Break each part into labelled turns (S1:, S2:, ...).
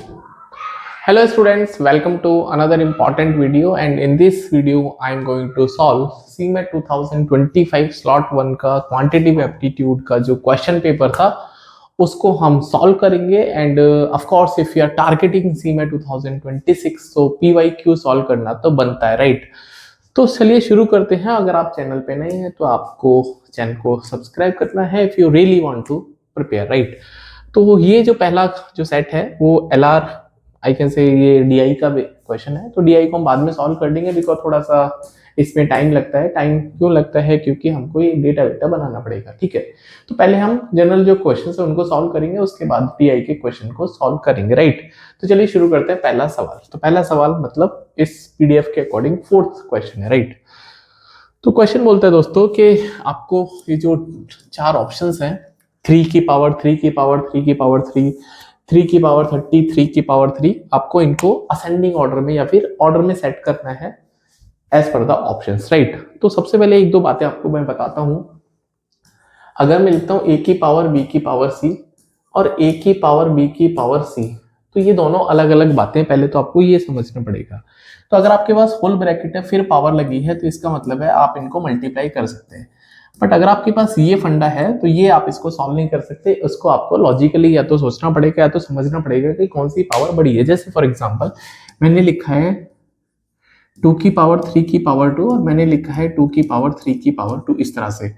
S1: Hello students, welcome to another important video and in this video I am going to solve CMAT 2025 slot 1 का quantitative aptitude का जो question paper था उसको हम solve करेंगे and of course if you are targeting CMAT 2026 तो PYQ solve करना तो बनता है राइट। तो चलिए शुरू करते हैं। अगर आप चैनल पे नए हैं तो आपको चैनल को सब्सक्राइब करना है if you really want to prepare right. तो ये जो पहला जो सेट है वो LR आई कैन से ये DI का क्वेश्चन है, तो DI को हम बाद में सॉल्व कर देंगे बिकॉज थोड़ा सा इसमें टाइम लगता है। टाइम क्यों लगता है? क्योंकि हमको ये डेटा वेटा बनाना पड़ेगा, ठीक है। तो पहले हम जनरल जो क्वेश्चन है उनको सॉल्व करेंगे, उसके बाद DI के क्वेश्चन को सॉल्व करेंगे राइट। तो चलिए शुरू करते हैं। पहला सवाल, तो पहला सवाल मतलब इस PDF के अकॉर्डिंग 4th क्वेश्चन है राइट। तो क्वेश्चन बोलता है दोस्तों कि आपको ये जो 4 ऑप्शंस हैं 3 की पावर 3 की पावर 3 की पावर 3 3 की पावर 30 3 की पावर 3 आपको इनको असेंडिंग ऑर्डर में या फिर ऑर्डर में सेट करना है as per the options right. तो सबसे पहले एक दो बातें आपको मैं बताता हूं। अगर मैं लिखता हूं a की पावर b की पावर c और a की पावर b की पावर c, तो ये दोनों अलग अलग बातें, पहले तो आपको ये समझना पड़ेगा। तो अगर आपके पास फुल ब्रैकेट है फिर पावर लगी है तो इसका मतलब है आप इनको मल्टीप्लाई कर सकते हैं। बट अगर आपके पास ये फंडा है तो ये आप इसको सॉल्व नहीं कर सकते, उसको आपको लॉजिकली या तो सोचना पड़ेगा या तो समझना पड़ेगा कि कौन सी पावर बड़ी है। जैसे फॉर एग्जांपल मैंने लिखा है 2 की पावर 3 की पावर 2 और मैंने लिखा है 2 की पावर 3 की पावर 2 इस तरह से।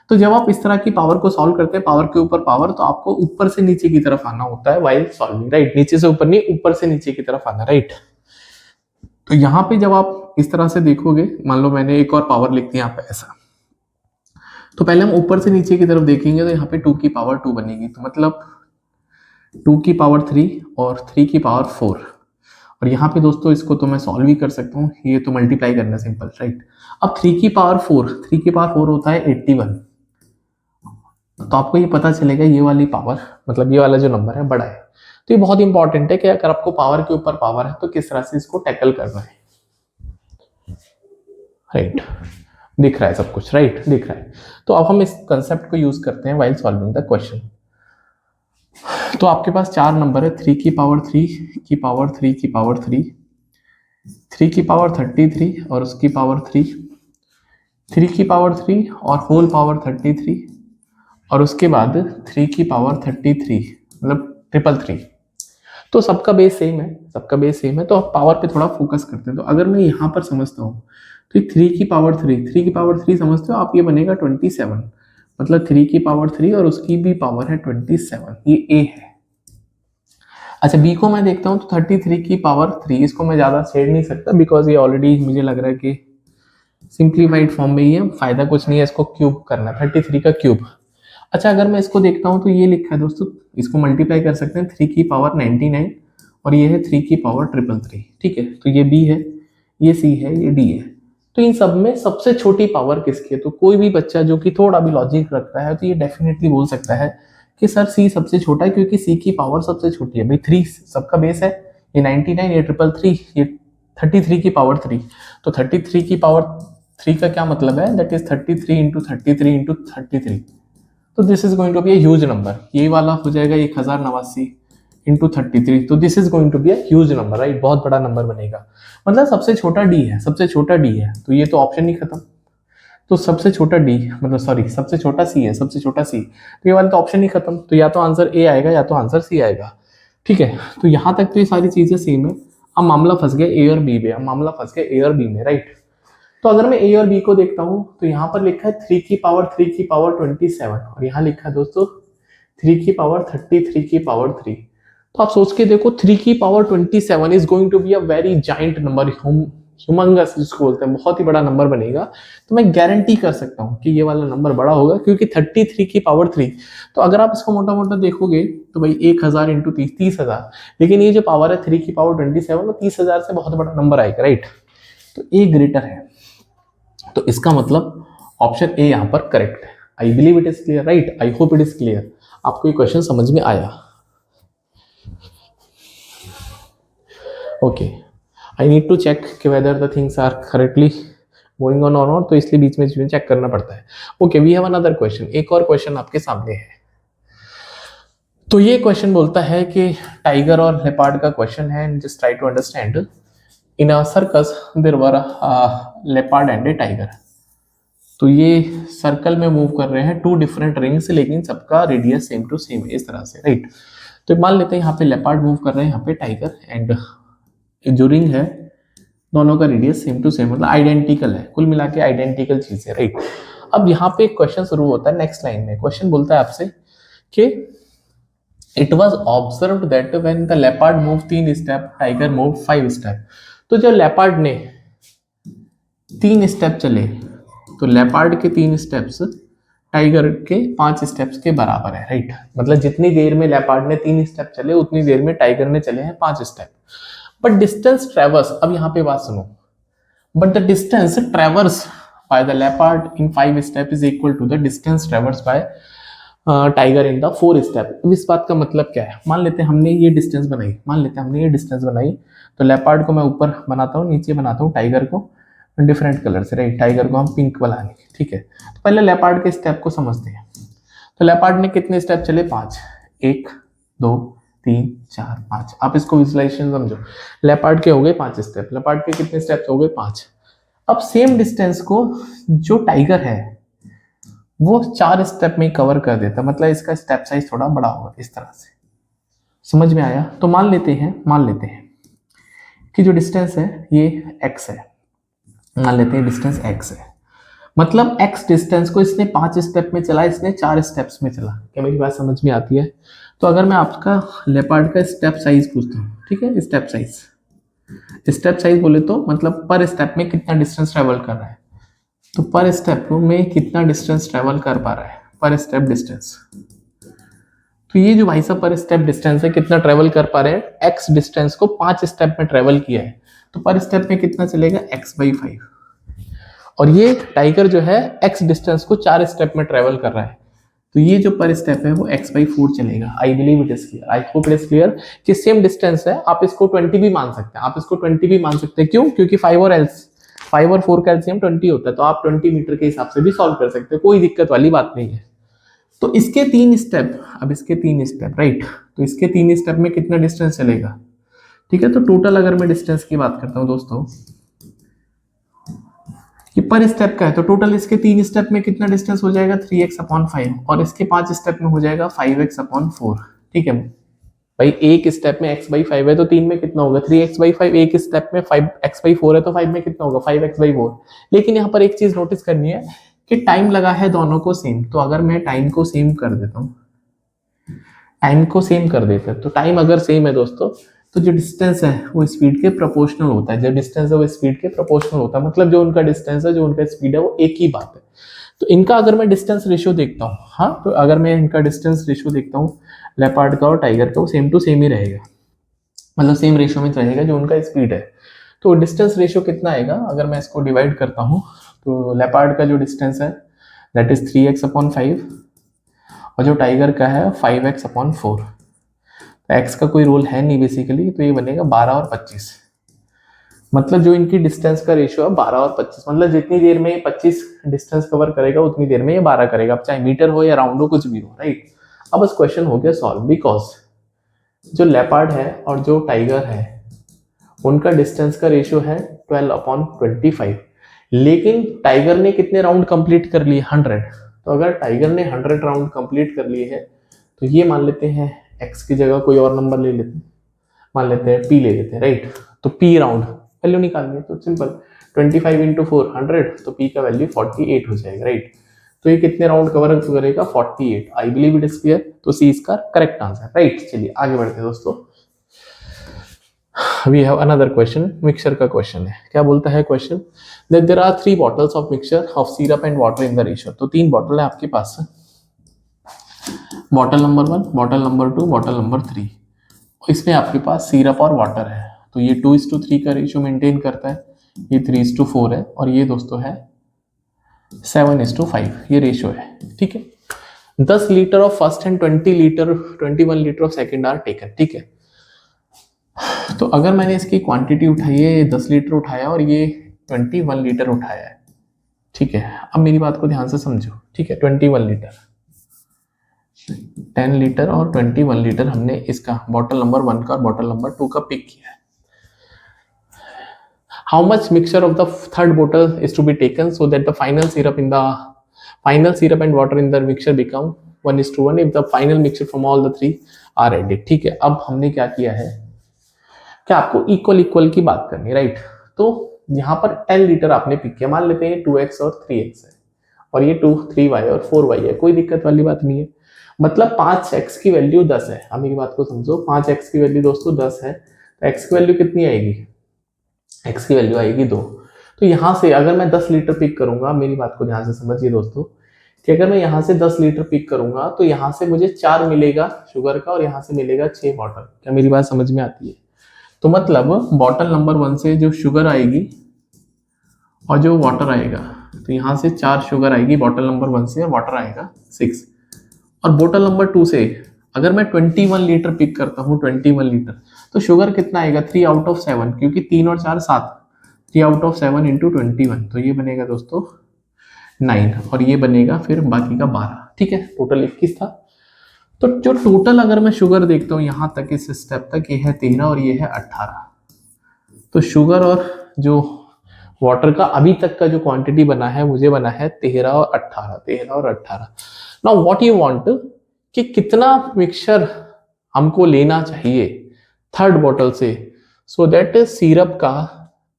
S1: तो जब आप इस तरह की पावर को सॉल्व करते हैं पावर के ऊपर पावर, तो आपको ऊपर से नीचे की तरफ आना होता है व्हाइल सॉल्विंग राइट। नीचे से ऊपर नहीं, ऊपर से नीचे की तरफ आना राइट। तो यहाँ पे जब आप इस तरह से देखोगे, मान लो मैंने एक और पावर लिख दी यहाँ पे ऐसा, तो पहले हम ऊपर से नीचे की तरफ देखेंगे तो यहाँ पे 2 की पावर 2 बनेगी, तो मतलब 2 की पावर 3 और 3 की पावर 4। और यहाँ पे दोस्तों इसको तो मैं सॉल्व ही कर सकता हूँ, ये तो मल्टीप्लाई करना सिंपल राइट। अब 3 की पावर 4, 3 की पावर 4 होता है 81। तो आपको ये पता चलेगा ये वाली पावर मतलब ये वाला जो नंबर है बड़ा है। तो ये बहुत इंपॉर्टेंट है कि अगर आपको पावर के ऊपर पावर है तो किस तरह से इसको टैकल करना है राइट। दिख रहा है सब कुछ राइट, दिख रहा है। तो अब हम इस कंसेप्ट को यूज करते हैं व्हाइल सॉल्विंग द क्वेश्चन। तो आपके पास 4 नंबर है 3 की पावर 3 की पावर 3 की पावर 3, 3 की पावर 33 और उसकी पावर 3, 3 की पावर 3 और होल पावर 33 और उसके बाद 3 की पावर 33 मतलब ट्रिपल 3। तो सबका बेस सेम है, सबका बेस सेम है। तो आप पावर पे थोड़ा फोकस करते हैं। तो अगर मैं यहाँ पर समझता हूँ तो 3 की पावर 3, 3 की पावर 3 समझते हो आप, ये बनेगा 27 मतलब 3 की पावर 3 और उसकी भी पावर है 27, ये ए है। अच्छा बी को मैं देखता हूँ तो 33 की पावर 3, इसको मैं ज़्यादा छेड़ नहीं सकता बिकॉज ये ऑलरेडी मुझे लग रहा है कि सिंप्लीफाइड फॉर्म में ही है, फायदा कुछ नहीं है इसको क्यूब करना, 33 का क्यूब। अच्छा अगर मैं इसको देखता हूँ तो ये लिखा है दोस्तों, इसको मल्टीप्लाई कर सकते हैं 3 की पावर 99 और ये है 3 की पावर 333, ठीक है। तो ये बी है, ये सी है, ये डी है। तो इन सब में सबसे छोटी पावर किसकी है? तो कोई भी बच्चा जो कि थोड़ा भी लॉजिक रखता है तो ये डेफिनेटली बोल सकता है कि सर सी सबसे छोटा है क्योंकि सी की पावर सबसे छोटी है। भाई 3 सबका बेस है, ये 99, ये 333, ये 33 की पावर 3। तो 33 की पावर 3 का क्या मतलब है? That is 33 into 33 into 33। तो this is going to be huge number. ये वाला हो जाएगा 1089 इंटू 33। तो this is going to be huge number right, बहुत बड़ा नंबर बनेगा। मतलब सबसे छोटा डी है, सबसे छोटा डी है। तो ये तो ऑप्शन ही खत्म। तो सबसे छोटा डी मतलब सॉरी सबसे छोटा सी है, सबसे छोटा सी। तो ये वाला तो ऑप्शन ही खत्म। तो या तो आंसर ए आएगा या तो आंसर सी आएगा, ठीक है। तो यहां तक तो ये सारी चीजें सेम है। अब मामला फंस गया ए और बी में, अब मामला फंस गया ए और बी में राइट। तो अगर मैं ए और बी को देखता हूं तो यहाँ पर लिखा है 3 की पावर 3 की पावर 27 और यहाँ लिखा है दोस्तों 3 की पावर 33 की पावर 3। तो आप सोच के देखो 3 की power 27 is going to be a very giant number, humongous जिसको बोलते हैं, बहुत ही बड़ा नंबर बनेगा। तो मैं गारंटी कर सकता हूँ कि ये वाला नंबर बड़ा होगा क्योंकि 33 की पावर 3। तो अगर आप इसको मोटा मोटा देखोगे तो भाई 1000 इंटू 30,000, लेकिन ये जो पावर है 3 की पावर 27 वो 30,000 से बहुत बड़ा नंबर आएगा राइट। तो ए ग्रेटर है, तो इसका मतलब ऑप्शन ए यहां पर करेक्ट है। I believe it is clear right, I hope it is clear. आपको ये क्वेश्चन समझ में आया? Okay, I need to check कि whether the things are correctly going on और नॉट, तो इसलिए बीच में चेक करना पड़ता है। Okay we have another question, एक और क्वेश्चन आपके सामने है। तो ये क्वेश्चन बोलता है कि टाइगर और लेपर्ड का क्वेश्चन है, just try to understand. In a circus there were leopard and a tiger. तो ये सर्कल में मूव कर रहे हैं टू डिफरेंट रिंग्स, लेकिन सबका रेडियस सेम टू सेम है, इस तरह से, राइट। तो मान लेते हैं यहाँ पे लेपर्ड मूव कर रहे हैं, यहाँ पे टाइगर, एंड जो रिंग है दोनों का रेडियस सेम टू सेम, मतलब आइडेंटिकल है, कुल मिला के आइडेंटिकल चीज है, राइट। अब यहाँ पे एक क्वेश्चन शुरू होता है नेक्स्ट लाइन में। क्वेश्चन बोलता है आपसे कि it was observe that when the leopard move 3 step tiger move 5 step. तो जब लेपर्ड ने 3 स्टेप चले तो लेपर्ड के 3 स्टेप्स टाइगर के 5 स्टेप्स के बराबर है, राइट। मतलब जितनी देर में लेपर्ड ने 3 स्टेप चले उतनी देर में टाइगर ने चले हैं 5 स्टेप। बट डिस्टेंस ट्रेवर्स, अब यहाँ पे बात सुनो, but the distance traverse by the leopard in 5 step is equal to the distance traverse by tiger in the 4 step. इस बात का मतलब क्या है? मान लेते हैं हमने ये डिस्टेंस बनाई, मान लेते हैं हमने ये डिस्टेंस बनाई, तो लेपर्ड को मैं ऊपर बनाता हूँ, नीचे बनाता हूँ टाइगर को डिफरेंट कलर से, राइट। टाइगर को हम पिंक वाला नहीं, ठीक है। तो पहले लेपर्ड के स्टेप को समझते हैं। तो लेपर्ड ने कितने स्टेप चले? 5, 1 2 3 4 5। आप इसको विजुअलाइजेशन समझो। लेपर्ड के हो गए 5 स्टेप, लेपर्ड के कितने स्टेप्स हो गए? 5। अब सेम डिस्टेंस को जो टाइगर है वो 4 स्टेप में कवर कर देता, मतलब इसका स्टेप साइज थोड़ा बड़ा होगा, इस तरह से। समझ में आया? तो मान लेते हैं कि जो डिस्टेंस है ये x है, मान लेते हैं डिस्टेंस x है, मतलब x डिस्टेंस को इसने 5 स्टेप में चला, इसने 4 स्टेप्स में चला। क्या मेरी बात समझ में आती है? तो अगर मैं आपका लेपर्ड का स्टेप साइज पूछता हूँ, ठीक है, स्टेप साइज बोले तो मतलब पर स्टेप में कितना डिस्टेंस ट्रेवल कर रहा है, तो पर स्टेप में कितना डिस्टेंस ट्रेवल कर पा रहा है, पर स्टेप डिस्टेंस। तो ये जो भाई साहब पर स्टेप डिस्टेंस है, कितना ट्रेवल कर पा रहे हैं, एक्स डिस्टेंस को 5 स्टेप में ट्रेवल किया है, तो पर स्टेप में कितना चलेगा, x/5। और ये टाइगर जो है एक्स डिस्टेंस को 4 स्टेप में ट्रेवल कर रहा है, तो ये जो पर स्टेप है वो x/4 चलेगा। आई believe it is clear, I hope it is clear कि सेम डिस्टेंस है। आप इसको 20 भी मान सकते हैं, क्यों? क्योंकि 5 और 4 का एलसीएम 20 होता है, तो आप 20 मीटर के हिसाब से भी सॉल्व कर सकते हैं, कोई दिक्कत वाली बात नहीं है। तो इसके 3 स्टेप, अब इसके 3 स्टेप, राइट। तो इसके 3 स्टेप में कितना डिस्टेंस चलेगा, ठीक है। तो टोटल अगर मैं डिस्टेंस की बात करता हूं दोस्तों, कि पर स्टेप का है, तो टोटल इसके 3 स्टेप में कितना डिस्टेंस हो जाएगा, 3x/5, और इसके 5 स्टेप में हो जाएगा 5x/4, ठीक है भाई। एक स्टेप में x/5 है तो 3 में कितना होगा, 3x/5। एक स्टेप में 5x/4 है तो 5 में कितना होगा, 5x/4। लेकिन यहाँ पर एक चीज नोटिस करनी है कि टाइम लगा है दोनों को सेम। तो अगर मैं टाइम को सेम कर देता हूँ, तो टाइम अगर सेम है दोस्तों, तो जो डिस्टेंस है वो स्पीड के प्रोपोर्शनल होता है, मतलब जो उनका डिस्टेंस है, जो उनका स्पीड है, वो एक ही बात है। तो इनका अगर मैं डिस्टेंस रेशियो देखता हूँ, हाँ, तो अगर मैं इनका डिस्टेंस रेशियो देखता हूँ लेपर्ड का और टाइगर का, वो सेम टू सेम ही रहेगा, मतलब सेम रेशियो में रहेगा जो उनका स्पीड है। तो डिस्टेंस रेशियो कितना आएगा, अगर मैं इसको डिवाइड करता हूँ, तो लेपर्ड का जो डिस्टेंस है दैट इज 3x/5, और जो टाइगर का है 5x/4। तो x का कोई रोल है नहीं बेसिकली, तो ये बनेगा 12 और 25। मतलब जो इनकी डिस्टेंस का रेशियो है 12 और 25, मतलब जितनी देर में ये 25 डिस्टेंस कवर करेगा उतनी देर में ये 12 करेगा, अब चाहे मीटर हो या राउंड हो, कुछ भी हो, राइट। अब बस क्वेश्चन हो गया सॉल्व, बिकॉज जो लेपर्ड है और जो टाइगर है उनका डिस्टेंस का रेशियो है 12/25, लेकिन टाइगर ने कितने राउंड कंप्लीट कर लिए, 100। तो अगर टाइगर ने 100 राउंड कंप्लीट कर लिए हैं, तो ये मान लेते हैं x की जगह कोई और नंबर ले लेते हैं, मान लेते हैं p ले लेते हैं, राइट। तो p राउंड वैल्यू निकालनी है, तो सिंपल 25 × 4 100, तो p का वैल्यू 48 हो जाएगा, राइट। तो ये कितने राउंड कवर करेगा, 48। आई बिलीव इट इज क्लियर, तो सी इसका करेक्ट आंसर, राइट। चलिए आगे बढ़ते हैं दोस्तों। We have another question, mixture का क्वेश्चन है। क्या बोलता है question, that there are 3 bottles of mixture of syrup and water in the ratio. तो 3 बॉटल है आपके पास, bottle number 1, bottle number 2, bottle number 3। इसमें आपके पास सिरप और वाटर है, तो ये 2:3 का रेशियो मेंटेन करता है, ये 3:4 है, और ये दोस्तों है 7:5, ये रेशियो है, ठीक है। 10 litre of first and 21 litre of second are taken, ठीक है। तो अगर मैंने इसकी क्वांटिटी उठाई है, 10 लीटर उठाया और ये 21 लीटर उठाया है, ठीक है। अब मेरी बात को ध्यान से समझो, ठीक है। 21 लीटर, 10 लीटर और 21 लीटर हमने इसका बॉटल नंबर 1 का और बॉटल नंबर 2 का पिक किया है। How much mixture of the third bottle is to be taken so that the final syrup and water in the mixture become 1:1 if the final mixture from all the three are added। ठीक है, अब हमने क्या किया है कि आपको equal equal की बात करनी है, राइट। तो यहाँ पर 10 लीटर आपने पिक किया, मान लेते हैं 2x और 3x है और ये 3y और 4y है, कोई दिक्कत वाली बात नहीं है। मतलब 5x की वैल्यू 10 है। अब मेरी बात को समझो, 5x की वैल्यू दोस्तों 10 है, तो x की वैल्यू कितनी आएगी? x की वैल्यू आएगी 2। तो यहाँ से अगर मैं 10 लीटर पिक करूंगा, मेरी बात को ध्यान से समझिए दोस्तों, कि अगर मैं यहाँ से 10 लीटर पिक करूंगा तो यहाँ से मुझे 4 मिलेगा शुगर का और यहाँ से मिलेगा 6 बॉटल। क्या मेरी बात समझ में आती है? तो मतलब बॉटल नंबर 1 से जो शुगर आएगी और जो वाटर आएगा, तो यहाँ से 4 शुगर आएगी बॉटल नंबर 1 से और वाटर आएगा 6। और बॉटल नंबर 2 से अगर मैं 21 लीटर पिक करता हूँ, 21 लीटर, तो शुगर कितना आएगा? 3 आउट ऑफ 7, क्योंकि 3 और 4 7, 3 आउट ऑफ 7 इंटू 21, तो ये बनेगा दोस्तों 9 और ये बनेगा फिर बाकी का 12। ठीक है, टोटल 21 था। तो जो टोटल अगर मैं शुगर देखता हूँ यहाँ तक इस स्टेप तक, ये है 13 और ये है 18। तो शुगर और जो वाटर का अभी तक का जो क्वांटिटी बना है, मुझे बना है 13 और 18, 13 और 18। नाउ व्हाट यू वांट कि कितना मिक्सचर हमको लेना चाहिए थर्ड बॉटल से, सो दैट सिरप का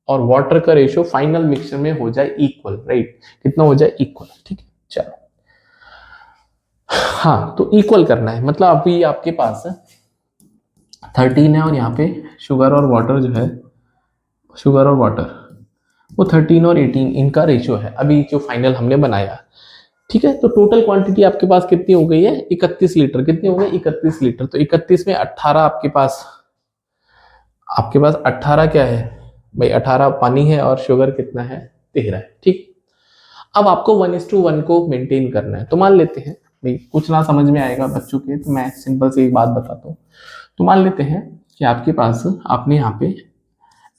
S1: और वाटर का रेशियो फाइनल मिक्सचर में हो जाए इक्वल, राइट। कितना हो जाए? इक्वल। ठीक है, चलो। हाँ, तो इक्वल करना है, मतलब अभी आपके पास 13 है और यहाँ पे शुगर और वाटर जो है, शुगर और वाटर वो 13 और 18 इनका रेशियो है अभी जो फाइनल हमने बनाया। ठीक है, तो टोटल क्वांटिटी आपके पास कितनी हो गई है? 31 लीटर। कितनी हो गई? 31 लीटर। तो 31 में 18 आपके पास 18 क्या है भाई? 18 पानी है और शुगर कितना है? 13 है। ठीक, अब आपको 1:1 को मेंटेन करना है। तो मान लेते हैं भाई, कुछ ना समझ में आएगा बच्चों के, तो मैं सिंपल से एक बात बताता हूँ। तो मान लेते हैं कि आपके पास, आपने यहाँ पे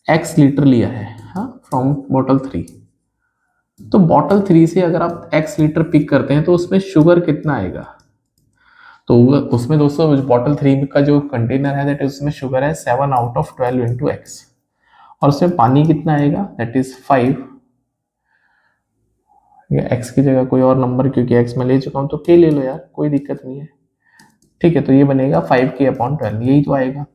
S1: x लीटर लिया है, हाँ, फ्रॉम बॉटल 3। तो बॉटल 3 से अगर आप x लीटर पिक करते हैं तो उसमें शुगर कितना आएगा? तो उसमें दोस्तों बॉटल 3 का जो कंटेनर है, दैट उसमें शुगर है 7 आउट ऑफ 12 इंटू एक्स, और उसमें पानी कितना आएगा? That is 5। या x की जगह कोई और नंबर, क्योंकि x में ले चुका हूं तो k ले लो यार, कोई दिक्कत नहीं है। ठीक है, तो ये बनेगा 5k/12, यही तो आएगा।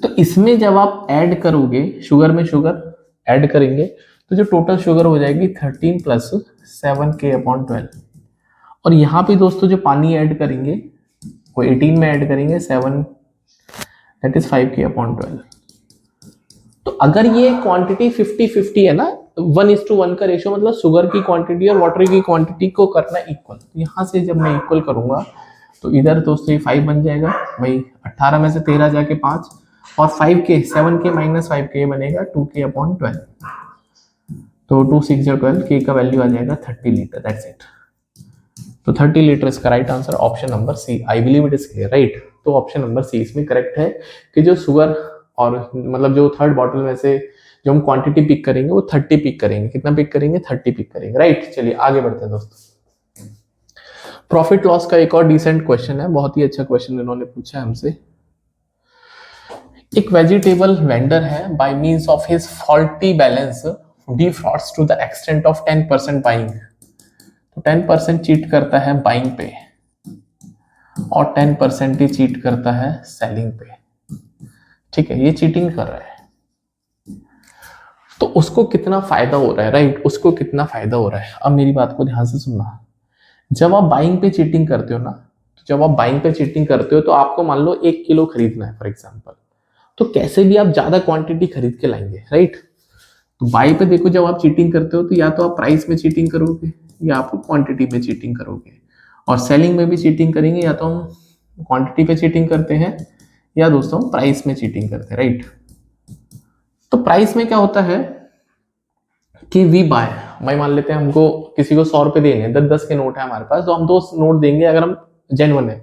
S1: तो इसमें जब आप ऐड करोगे, शुगर में शुगर ऐड करेंगे, तो जो टोटल शुगर हो जाएगी 13 प्लस 7k/12। और यहाँ पे दोस्तों जो पानी ऐड करेंगे वो 18 में ऐड करेंगे 7, दैट इज 5k/12। तो अगर ये क्वांटिटी 50-50 है ना, 1:1 का रेशियो, मतलब शुगर की क्वांटिटी और वाटर की क्वांटिटी को करना इक्वल। तो यहाँ से जब मैं इक्वल करूंगा तो इधर दोस्तों ये 5 बन जाएगा भाई, 18 में से 13 जाके 5, और 5k 7k माइनस 5k बनेगा 2k/12। तो 2 6 12, k का वैल्यू आ जाएगा 30 लीटर, दैट्स इट। तो 30 लीटर इसका right answer option number C. I believe it is clear, right. तो ऑप्शन नंबर सी इसमें करेक्ट है कि जो शुगर और मतलब जो थर्ड बॉटल में से जो हम क्वांटिटी पिक करेंगे वो 30 पिक करेंगे। कितना पिक करेंगे? 30 पिक करेंगे, राइट। चलिए आगे बढ़ते हैं दोस्तों। प्रॉफिट लॉस का एक और डिसेंट क्वेश्चन है, बहुत ही अच्छा क्वेश्चन इन्होंने पूछा है हमसे। एक वेजिटेबल वेंडर है, by means of his faulty balance defaults to the extent of 10% buying. तो 10% चीट करता है बाइंग पे और 10% ही चीट करता है सेलिंग पे। ठीक है, ये चीटिंग कर रहा है, तो उसको कितना फायदा हो रहा है, राइट। उसको कितना फायदा हो रहा है। अब मेरी बात को ध्यान से सुनना। जब आप बाइंग पे चीटिंग करते हो ना, तो जब आप बाइंग पे चीटिंग करते हो तो आपको मान लो 1 किलो खरीदना है फॉर एग्जांपल, तो कैसे भी आप ज्यादा क्वांटिटी खरीद के लाएंगे, राइट। तो बाई पे देखो, जब आप चीटिंग करते हो तो या तो आप प्राइस में चीटिंग करोगे या आप क्वांटिटी में चीटिंग करोगे, और सेलिंग में भी चीटिंग करेंगे, या तो हम क्वांटिटी पे चीटिंग करते हैं या दोस्तों हम प्राइस में चीटिंग करते हैं, राइट। तो प्राइस में क्या होता है कि वी बाय, भाई मान लेते हैं हमको किसी को 100 रुपए देंगे, 10-10 के नोट है हमारे पास, तो हम 2 नोट देंगे अगर हम जेन्युइन है।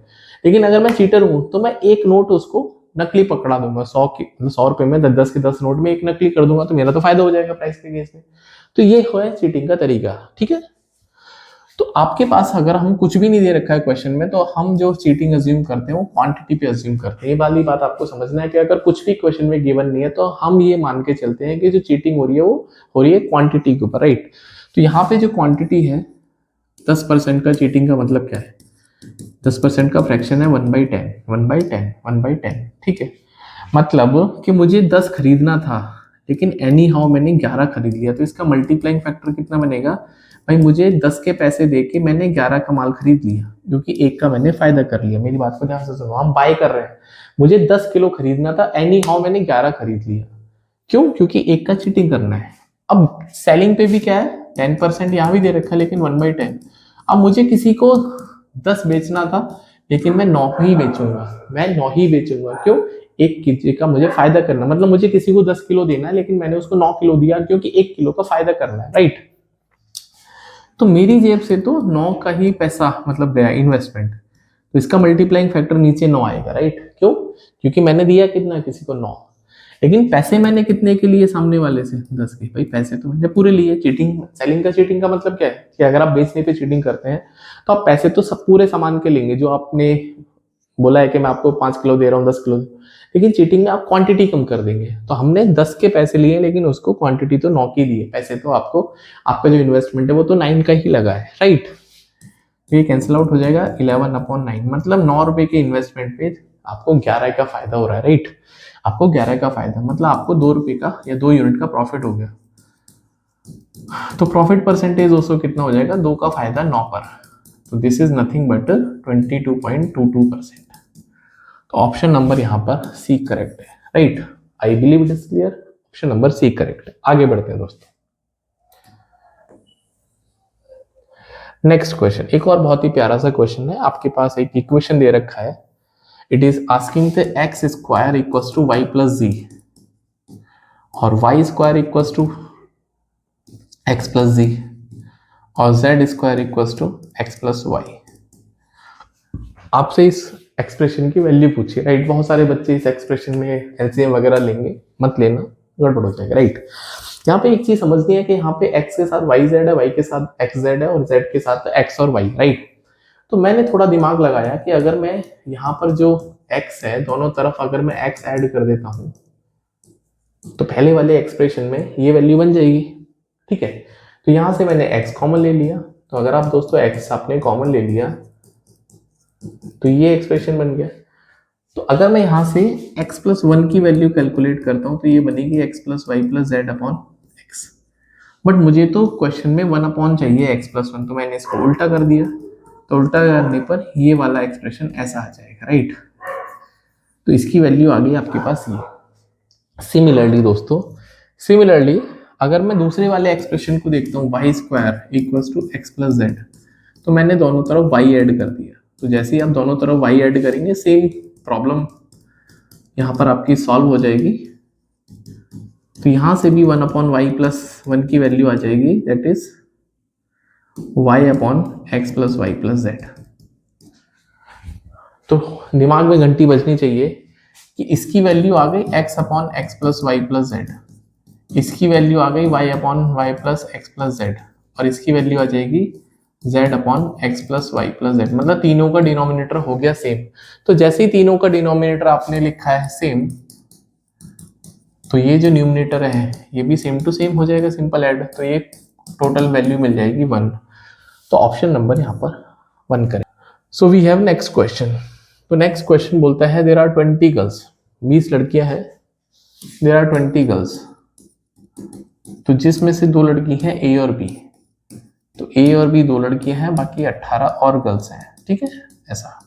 S1: लेकिन अगर मैं चीटर हूं तो मैं एक नोट उसको नकली पकड़ा दूंगा, 100 रुपए में 10-10 के 10 नोट में एक नकली कर दूंगा, तो मेरा तो फायदा हो जाएगा प्राइस के केस में। तो ये है चीटिंग का तरीका, ठीक है। तो आपके पास अगर हम कुछ भी नहीं दे रखा है क्वेश्चन में, तो हम जो चीटिंग अज्यूम करते हैं वो क्वांटिटी पे अज्यूम करते हैं। ये वाली बात आपको समझना है कि अगर कुछ भी क्वेश्चन में गिवन नहीं है तो हम ये मान के चलते हैं कि जो चीटिंग हो रही है वो हो रही है क्वांटिटी के ऊपर, राइट। तो यहाँ पे जो क्वांटिटी है 10% का, चीटिंग का मतलब क्या है, 10% का फ्रैक्शन है 1/10, 1/10, 1/10, ठीक है। मतलब कि मुझे 10 खरीदना था लेकिन एनी हाउ मैंने 11 खरीद लिया, तो इसका मल्टीप्लाइंग फैक्टर कितना बनेगा भाई, मुझे 10 के पैसे दे के मैंने 11 का माल खरीद लिया क्योंकि एक का मैंने फायदा कर लिया। मेरी बात को ध्यान से सुनो, हम बाय कर रहे हैं, मुझे 10 किलो खरीदना था, एनी हाउ मैंने 11 खरीद लिया। क्यों? क्योंकि एक का चीटिंग करना है। अब सेलिंग पे भी क्या है, 10% यहाँ भी दे रखा है लेकिन 1/10। अब मुझे किसी को 10 बेचना था लेकिन मैं 9 ही बेचूंगा, मैं 9 ही बेचूंगा। क्यों? एक किसी का मुझे फायदा करना, मतलब मुझे किसी को 10 किलो देना है लेकिन मैंने उसको 9 किलो दिया क्योंकि 1 किलो का फायदा करना है, राइट। तो मेरी जेब से तो 9 का ही पैसा मतलब गया इन्वेस्टमेंट, तो इसका मल्टीप्लाइंग फैक्टर नीचे 9 आएगा, राइट। क्यों? क्योंकि मैंने दिया कितना, किसी को 9, लेकिन पैसे मैंने कितने के लिए सामने वाले से 10 के। भाई पैसे तो मैंने पूरे लिए। चीटिंग, सेलिंग का चीटिंग का मतलब क्या है कि अगर आप बेचने पे चीटिंग करते हैं तो आप पैसे तो सब पूरे सामान के लेंगे जो आपने बोला है कि मैं आपको 5 किलो दे रहा हूँ, 10 किलो, लेकिन चीटिंग में आप क्वांटिटी कम कर देंगे। तो हमने 10 के पैसे लिए लेकिन उसको क्वांटिटी तो 9 की दी है, पैसे तो आपको, आपका जो इन्वेस्टमेंट है वो तो 9 का ही लगा है, राइट। तो ये कैंसिल आउट हो जाएगा 11/9, मतलब 9 रुपए के इन्वेस्टमेंट पे आपको 11 का फायदा हो रहा है, राइट। आपको 11 का फायदा मतलब आपको 2 रुपए का या 2 यूनिट का प्रॉफिट हो गया। तो प्रॉफिट परसेंटेज दोस्तों कितना हो जाएगा, 2 का फायदा 9 पर, तो दिस इज नथिंग बट 22.22%। तो ऑप्शन नंबर यहाँ पर सी करेक्ट है, right. I believe it is clear, option number C correct है। आगे बढ़ते हैं दोस्तों, नेक्स्ट क्वेश्चन एक और बहुत ही प्यारा सा क्वेश्चन है। आपके पास एक इक्वेशन दे रखा है, it is asking the x square equals to y plus z और y square equals to x plus z और z square equals to x plus y. आपसे इस एक्सप्रेशन की वैल्यू पूछिए, राइट। बहुत सारे बच्चे इस एक्सप्रेशन में एलसीएम वगैरह लेंगे, मत लेना, गड़बड़ हो जाएगा, राइट। यहाँ पे एक चीज समझनी है कि यहाँ पे x के साथ y z है, y के साथ x z है और z के साथ x और y, राइट। तो मैंने थोड़ा दिमाग लगाया कि अगर मैं यहाँ पर जो x है दोनों तरफ अगर मैं x ऐड कर देता हूँ तो पहले वाले एक्सप्रेशन में ये वैल्यू बन जाएगी, ठीक है। तो यहाँ से मैंने x कॉमन ले लिया, तो अगर आप दोस्तों x आपने कॉमन ले लिया तो ये एक्सप्रेशन बन गया। तो अगर मैं यहाँ से x प्लस 1 की वैल्यू कैलकुलेट करता हूँ तो ये बनेगी x plus y plus z upon x. But मुझे तो क्वेश्चन में 1 अपॉन चाहिए x प्लस 1, तो मैंने इसको उल्टा कर दिया, तो उल्टा करने पर ये वाला एक्सप्रेशन ऐसा आ जाएगा, राइट। तो इसकी वैल्यू आ गई आपके पास ये। सिमिलरली दोस्तों, सिमिलरली अगर मैं दूसरे वाले एक्सप्रेशन को देखता हूँ y square equals to x plus z, तो मैंने दोनों तरफ y ऐड कर दिया। तो जैसे ही आप दोनों तरफ y ऐड करेंगे सेम प्रॉब्लम यहाँ पर आपकी सॉल्व हो जाएगी। तो यहाँ से भी 1 अपॉन वाई प्लस 1 की वैल्यू आ जाएगी, that is y upon x plus y plus z. तो दिमाग में घंटी बजनी चाहिए कि इसकी वैल्यू आ गई x upon x plus y plus z, इसकी वैल्यू आ गई y upon y plus x plus z और इसकी वैल्यू आ जाएगी z upon x plus y plus z. मतलब तीनों का डिनोमिनेटर हो गया सेम। तो जैसे ही तीनों का डिनोमिनेटर आपने लिखा है सेम, तो ये जो न्यूमिनेटर है ये भी सेम टू सेम हो जाएगा, सिंपल ऐड, तो ये टोटल वैल्यू मिल जाएगी 1। तो ऑप्शन नंबर यहाँ पर 1 करें। So we have next question. तो नेक्स्ट क्वेश्चन बोलता है देयर आर 20 गर्ल्स, 20 लड़कियां हैं, देयर आर 20 गर्ल्स, तो जिसमें से 2 लड़की हैं ए और बी, तो ए और बी 2 लड़कियां हैं, बाकी 18 और गर्ल्स हैं, ठीक है। ऐसा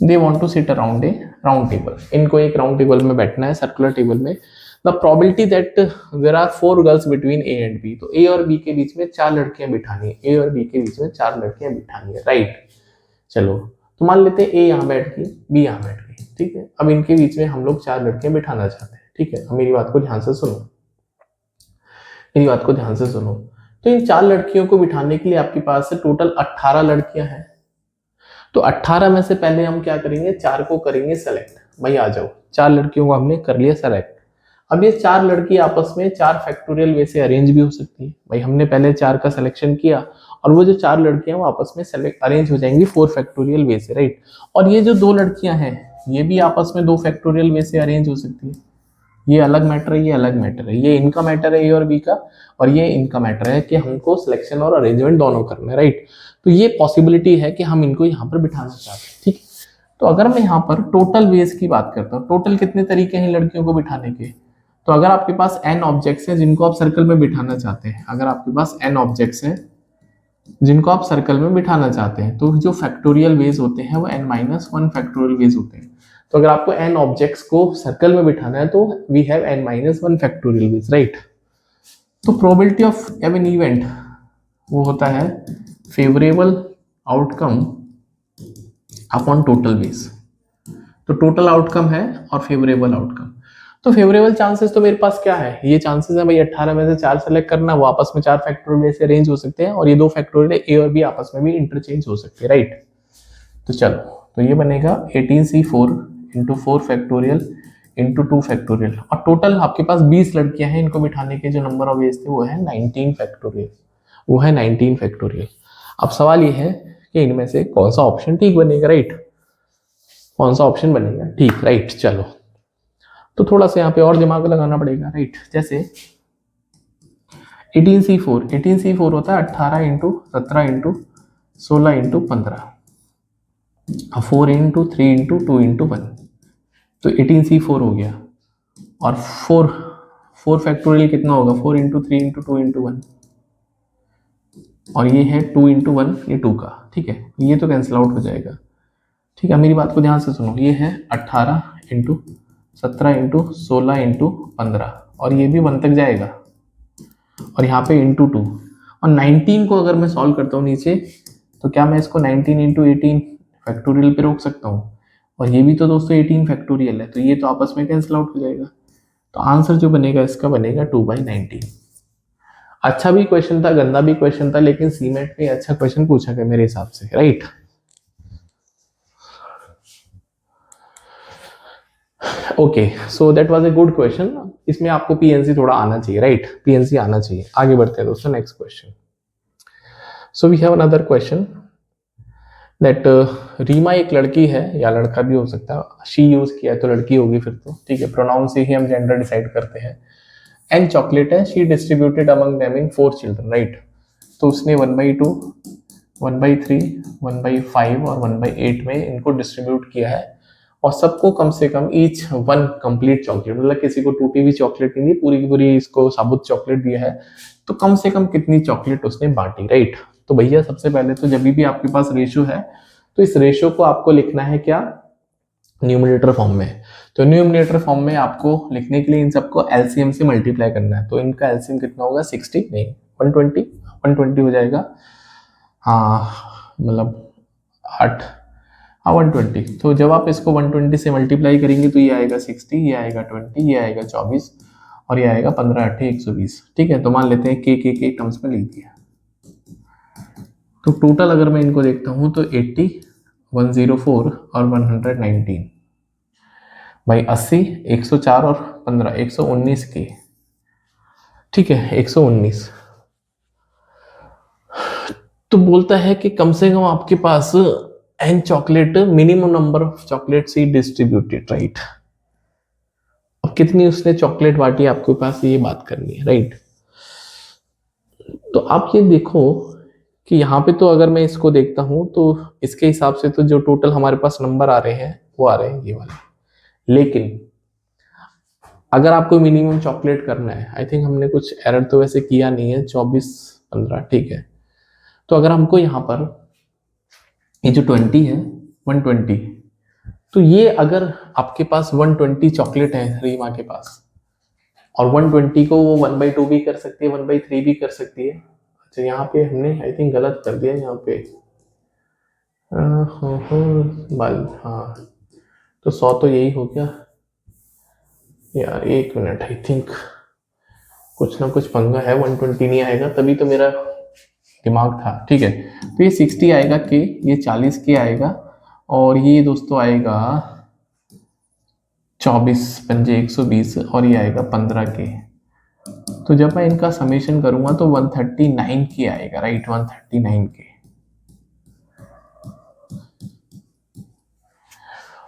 S1: they want to sit around a round table, इनको एक राउंड टेबल में बैठना है, सर्कुलर टेबल में। The probability that there are 4 girls between A and B, तो ए और बी के बीच में 4 लड़कियां बिठानी है, ए और बी के बीच में 4 लड़कियां बिठानी है, राइट। चलो तो मान लेते हैं ए यहाँ बैठ गई, बी यहाँ बैठ गई, ठीक है। अब इनके बीच में हम लोग 4 लड़कियां बिठाना चाहते हैं, ठीक है। अब मेरी बात को ध्यान से सुनो, मेरी बात को ध्यान से सुनो। तो इन 4 लड़कियों को बिठाने के लिए आपके पास टोटल 18 लड़कियां हैं। तो 18 में से पहले हम क्या करेंगे, 4 को करेंगे सेलेक्ट। भाई आ जाओ, 4 लड़कियों को हमने कर लिया सेलेक्ट। अब ये 4 लड़की आपस में 4 फैक्टोरियल वे से अरेंज भी हो सकती है। भाई हमने पहले 4 का सिलेक्शन किया और वो जो 4 लड़कियां वो आपस में सेलेक्ट अरेंज हो जाएंगी 4 फैक्टोरियल वे से, राइट। और ये जो 2 लड़कियां हैं ये भी आपस में 2 फैक्टोरियल वे से अरेंज हो सकती है। ये अलग मैटर है, ये अलग मैटर है, ये इनका मैटर है ए और बी का, और ये इनका मैटर है कि हमको सिलेक्शन और अरेंजमेंट दोनों करना है, राइट। तो ये पॉसिबिलिटी है कि हम इनको यहाँ पर बिठाना चाहते हैं, ठीक। तो अगर मैं यहाँ पर टोटल वेज की बात करता हूँ, टोटल कितने तरीके हैं लड़कियों को बिठाने के, तो अगर आपके पास n ऑब्जेक्ट्स हैं जिनको आप सर्कल में बिठाना चाहते हैं, अगर आपके पास n ऑब्जेक्ट्स हैं जिनको आप सर्कल में बिठाना चाहते हैं, तो जो फैक्टोरियल वेज होते हैं वो n-1 फैक्टोरियल वेज होते हैं। तो अगर आपको n ऑब्जेक्ट्स को सर्कल में बिठाना है तो we have n-1 factorial ways, right. तो प्रोबेबिलिटी ऑफ एन इवेंट वो होता है favourable outcome upon total ways. तो टोटल आउटकम है और फेवरेबल आउटकम। तो फेवरेबल चांसेस तो मेरे पास क्या है, ये चांसेस है भाई 18 में से 4 सेलेक्ट करना, वो आपस में 4 फैक्टोरियल में से अरेंज हो सकते हैं, और ये 2 फैक्टोरियल ए और बी आपस में भी इंटरचेंज हो सकते हैं, राइट। तो चलो, तो ये बनेगा 18c4 into 4 factorial into 2 factorial, और टोटल आपके पास 20 लड़कियां हैं, इनको बिठाने के जो नंबर ऑफ वेज थे वो है 19 फैक्टोरियल, वो है 19 फैक्टोरियल। अब सवाल ये है कि इनमें से कौन सा ऑप्शन ठीक बनेगा, राइट, कौन सा ऑप्शन बनेगा ठीक, राइट। चलो, तो थोड़ा सा यहाँ पे और दिमाग लगाना पड़ेगा, राइट। जैसे 18c4 होता है 18 into 17 into 16 into 15, 4 into 3 into 2 into 1, तो 18c4 हो गया। और 4 फैक्टोरियल कितना होगा, 4 इंटू 3 इंटू 2 इंटू 1, और ये है 2 इंटू 1, ये 2 का, ठीक है, ये तो कैंसिल आउट हो जाएगा, ठीक है। मेरी बात को ध्यान से सुनो, ये है 18 इंटू 17 इंटू 16 इंटू 15, और ये भी 1 तक जाएगा, और यहाँ पे इंटू 2, और 19 को अगर मैं सॉल्व करता हूँ नीचे, तो क्या मैं इसको 19 इंटू 18 फैक्टोरियल पे रोक सकता हूँ, और ये भी तो दोस्तों 18 फैक्टोरियल है, तो ये तो आपस में कैंसिल आउट हो जाएगा। तो आंसर जो बनेगा इसका बनेगा 2/19। अच्छा भी क्वेश्चन था, गंदा भी क्वेश्चन था, लेकिन सीमेंट में अच्छा क्वेश्चन पूछा गया मेरे हिसाब से, right. Okay, so that was a good question. इसमें आपको पीएनसी थोड़ा आना चाहिए, राइट, पीएनसी आना चाहिए। आगे बढ़ते हैं दोस्तों, next question. So we have another question that Reema एक लड़की है, या लड़का भी हो सकता है, शी यूज किया है तो लड़की होगी फिर तो, ठीक है, प्रोनाउन से ही हम जेंडर डिसाइड करते हैं। एन चॉकलेट है, she distributed among them in 4 children, right. तो उसने 1/2, 1/3, 1/5 और 1/8 में इनको डिस्ट्रीब्यूट किया है, और सबको कम से कम ईच 1 कंप्लीट चॉकलेट, मतलब किसी को टूटी हुई चॉकलेट नहीं दी, पूरी की पूरी इसको साबुत चॉकलेट दिया है, तो कम से कम कितनी चॉकलेट उसने बांटी, राइट। तो भैया सबसे पहले तो जब भी आपके पास रेशियो है, तो इस रेशियो को आपको लिखना है क्या, न्यूमरेटर फॉर्म में। तो न्यूमरेटर फॉर्म में आपको लिखने के लिए इन सबको एलसीएम से मल्टीप्लाई करना है। तो इनका एलसीएम कितना होगा, 60 नहीं 120 हो जाएगा, हाँ, मतलब 8, हाँ 120। तो जब आप इसको 120 से मल्टीप्लाई करेंगे तो ये आएगा 60, ये आएगा 20, ये आएगा 24, और ये आएगा 15 8 120, ठीक है। तो मान लेते हैं के टर्म्स में लिख दिया। तो टोटल अगर मैं इनको देखता हूँ तो 80, 104 और 119, भाई 80, 104 और 15, 119 के, ठीक है, 119। तो बोलता है कि कम से कम आपके पास n chocolate, minimum number of chocolate ही डिस्ट्रीब्यूटेड, राइट। अब कितनी उसने चॉकलेट बांटी आपके पास ये बात करनी है, राइट। तो आप ये देखो कि यहाँ पे तो अगर मैं इसको देखता हूं तो इसके हिसाब से तो जो टोटल हमारे पास नंबर आ रहे हैं वो आ रहे हैं ये वाले, लेकिन अगर आपको मिनिमम चॉकलेट करना है, आई थिंक हमने कुछ एरर तो वैसे किया नहीं है, 24 15, ठीक है। तो अगर हमको यहाँ पर ये जो 20 है 120, तो ये अगर आपके पास 120 चॉकलेट है रीमा के पास, और 120 को वो 1/2 भी कर सकती है, 1/3 भी कर सकती है। अच्छा, यहाँ पे हमने आई थिंक गलत कर दिया यहाँ पे, हाँ, तो 100 तो यही हो गया यार, 1 मिनट, आई थिंक कुछ ना कुछ पंगा है, 120 नहीं आएगा, तभी तो मेरा दिमाग था, ठीक है। तो ये 60 आएगा के, ये 40 के आएगा, और ये दोस्तों आएगा 24 पंजे 120, और ये आएगा 15 के। तो जब मैं इनका समेशन करूंगा तो 139 के आएगा, राइट, 139 के,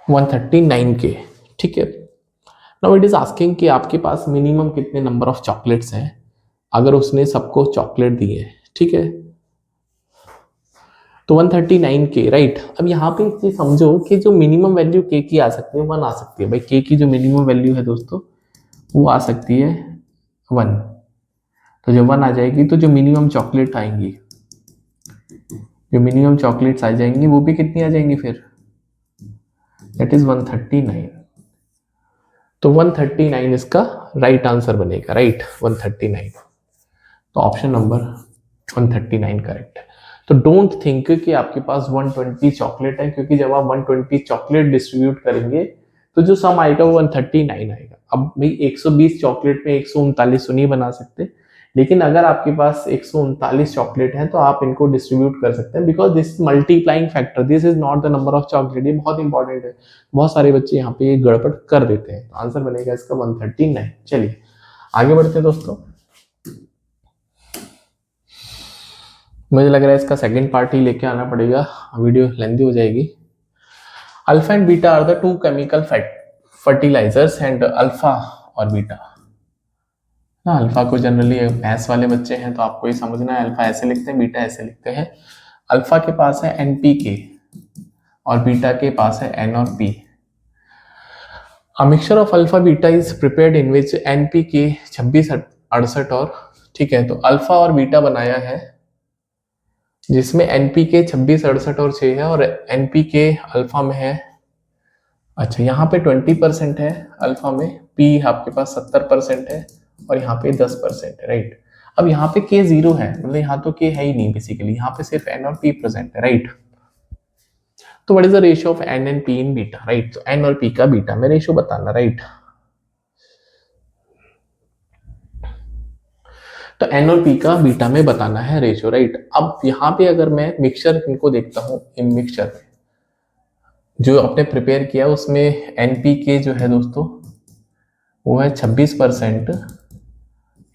S1: 139 के, ठीक है। नाउ इट इज आस्किंग कि आपके पास मिनिमम कितने नंबर ऑफ चॉकलेट्स हैं, अगर उसने सबको चॉकलेट दी है, ठीक है, तो 139 के, राइट। अब यहाँ पे एक चीज समझो कि जो मिनिमम वैल्यू के की आ सकती है 1 आ सकती है, भाई के की जो मिनिमम वैल्यू है दोस्तों वो आ सकती है 1। तो जब 1 आ जाएगी तो जो मिनिमम चॉकलेट आएंगी, जो मिनिमम चॉकलेट्स आ जाएंगी वो भी कितनी आ जाएंगी फिर, दैट इज 139। तो 139 इसका राइट आंसर बनेगा, राइट, 139। तो ऑप्शन नंबर 139 करेक्ट है। तो डोंट थिंक कि आपके पास 120 चॉकलेट है, क्योंकि जब आप 120 चॉकलेट डिस्ट्रीब्यूट करेंगे तो जो सम आएगा वो 139 आएगा। अब भाई 120 चॉकलेट में 139 तो नहीं बना सकते, लेकिन अगर आपके पास 139 चॉकलेट है तो आप इनको डिस्ट्रीब्यूट कर सकते हैं, because this multiplying factor, this is not the number of chocolate. ये बहुत इंपॉर्टेंट है, बहुत सारे बच्चे यहाँ पे ये गड़बड़ कर देते हैं। तो आंसर बनेगा इसका 139। चलिए आगे बढ़ते हैं दोस्तों। मुझे लग रहा है इसका सेकंड पार्ट ही लेके आना पड़ेगा, वीडियो लेंथी हो जाएगी। Alpha and beta are the two chemical fertilizers and alpha और बीटा ना, अल्फा को जनरली मैथ्स वाले बच्चे हैं तो आपको ये समझना है, अल्फा ऐसे लिखते हैं, बीटा ऐसे लिखते हैं। अल्फा के पास है NPK और बीटा के पास है N और P। A mixture of alpha beta is prepared in which NPK 26 68 और, ठीक है, तो अल्फा और बीटा बनाया है जिसमें NPK 26 68 और 6 है, और NPK अल्फा में है, अच्छा यहाँ पे 20% है अल्फा में, P आपके पास 70% है और यहाँ पे 10% है, राइट। अब यहाँ पे K 0 है, मतलब यहाँ तो K है ही नहीं बेसिकली, यहाँ पे सिर्फ N और P प्रेजेंट है, राइट। तो what is the ratio of N and P in beta, right. तो N और P का बीटा में रेशियो बताना, राइट। तो N और P का बीटा में बताना है रेशियो, राइट। अब यहाँ पे अगर मैं मिक्सचर इनको देखता हूँ, इन मिक्सचर में जो आपने प्रिपेयर किया उसमें NPK जो है दोस्तों वो है 26%,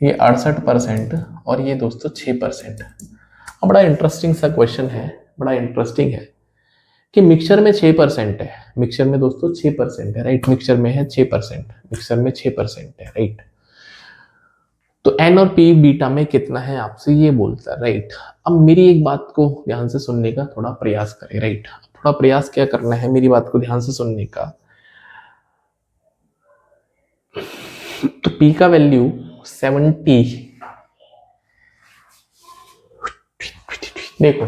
S1: ये 68% और ये दोस्तों 6%। अब बड़ा इंटरेस्टिंग सा क्वेश्चन है, बड़ा इंटरेस्टिंग है कि मिक्सचर में 6% है, मिक्सचर में दोस्तों 6% है, राइट। मिक्सचर में है 6%, मिक्सचर में 6% है, राइट। तो N और P बीटा में कितना है आपसे ये बोलता है, राइट। अब मेरी एक बात को ध्यान से सुनने का थोड़ा प्रयास करें, राइट। थोड़ा प्रयास क्या करना है, मेरी बात को ध्यान से सुनने का। तो P का वैल्यू 70, देखो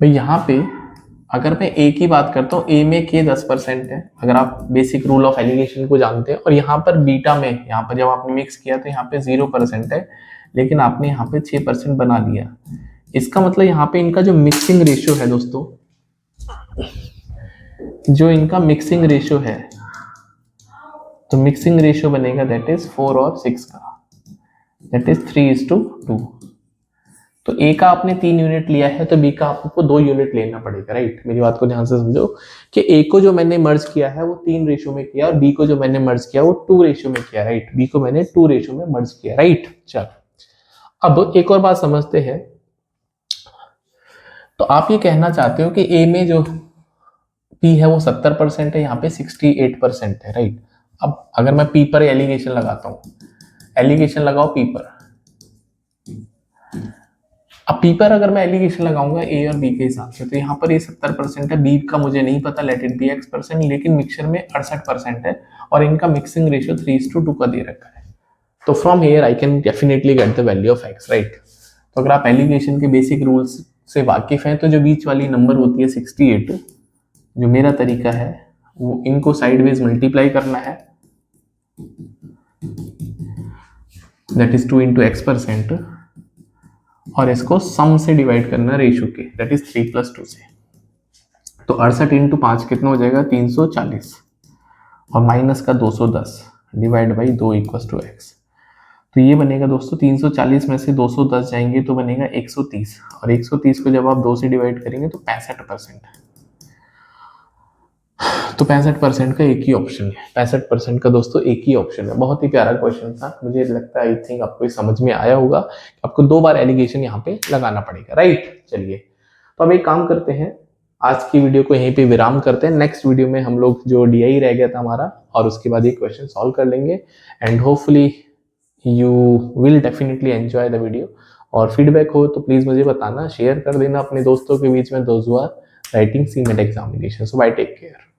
S1: भाई यहाँ पे अगर मैं A की बात करता हूँ, A में K 10% है, अगर आप बेसिक रूल ऑफ एलिगेशन को जानते हैं, और यहाँ पर बीटा में, यहाँ पर जब आपने मिक्स किया तो यहाँ पे 0% है, लेकिन आपने यहाँ पे 6% बना लिया। इसका मतलब यहाँ पे इनका जो मिक्सिंग रेशियो है दोस्तों, जो इनका मिक्सिंग रेशियो है, तो मिक्सिंग रेशियो बनेगा दैट इज 4 और 6 का, दैट इज 3:2। तो A का आपने 3 यूनिट लिया है तो B का आपको 2 यूनिट लेना पड़ेगा, राइट। मेरी बात को ध्यान से समझो कि A को जो मैंने मर्ज किया है वो 3 रेशियो में किया, और B को जो मैंने मर्ज किया वो 2 रेशियो में किया, राइट। B को मैंने 2 रेशियो में मर्ज किया, राइट। चलो अब एक और बात समझते हैं। तो आप ये कहना चाहते हो कि A में जो P है वो 70% है, यहाँ पे 68% है, राइट। अब अगर मैं P पर एलिगेशन लगाता हूँ, एलिगेशन लगाओ P पर। अब P पर अगर मैं एलिगेशन लगाऊंगा A और B के हिसाब से, तो यहाँ पर ये 70% है, B का मुझे नहीं पता, लेट इट बी X%, लेकिन मिक्सचर में 68% है और इनका मिक्सिंग रेशियो 3:2 का दे रखा है। तो from here I can definitely get the value of X, right. तो अगर आप एलिगेशन के बेसिक रूल्स से वाकिफ हैं तो जो बीच वाली नंबर होती है 68, जो मेरा तरीका है वो इनको साइडवेज मल्टीप्लाई करना है, दैट इज 2 × X%, और इसको सम से डिवाइड करना रेशियो के, दैट इज 3+2 से। तो 68 × 5 कितना हो जाएगा 340, और माइनस का 210 डिवाइड बाई 2 = X। तो ये बनेगा दोस्तों 340 में से 210 जाएंगे तो बनेगा 130, और 130 को जब आप 2 से डिवाइड करेंगे तो 65%। तो 65% का एक ही ऑप्शन है, 65% का दोस्तों एक ही ऑप्शन है। बहुत ही प्यारा क्वेश्चन था, मुझे लगता है आई थिंक आपको ये समझ में आया होगा। आपको 2 बार एलिगेशन यहाँ पे लगाना पड़ेगा, राइट। चलिए, तो अब एक काम करते हैं, आज की वीडियो को यहीं पे विराम करते हैं। नेक्स्ट वीडियो में हम लोग जो डीआई रह गया था हमारा, और उसके बाद ये क्वेश्चन सॉल्व कर लेंगे। And hopefully you will definitely enjoy the video. और फीडबैक हो तो प्लीज मुझे बताना, शेयर कर देना अपने दोस्तों के बीच में, those who are writing CMAT examination. So bye, take care.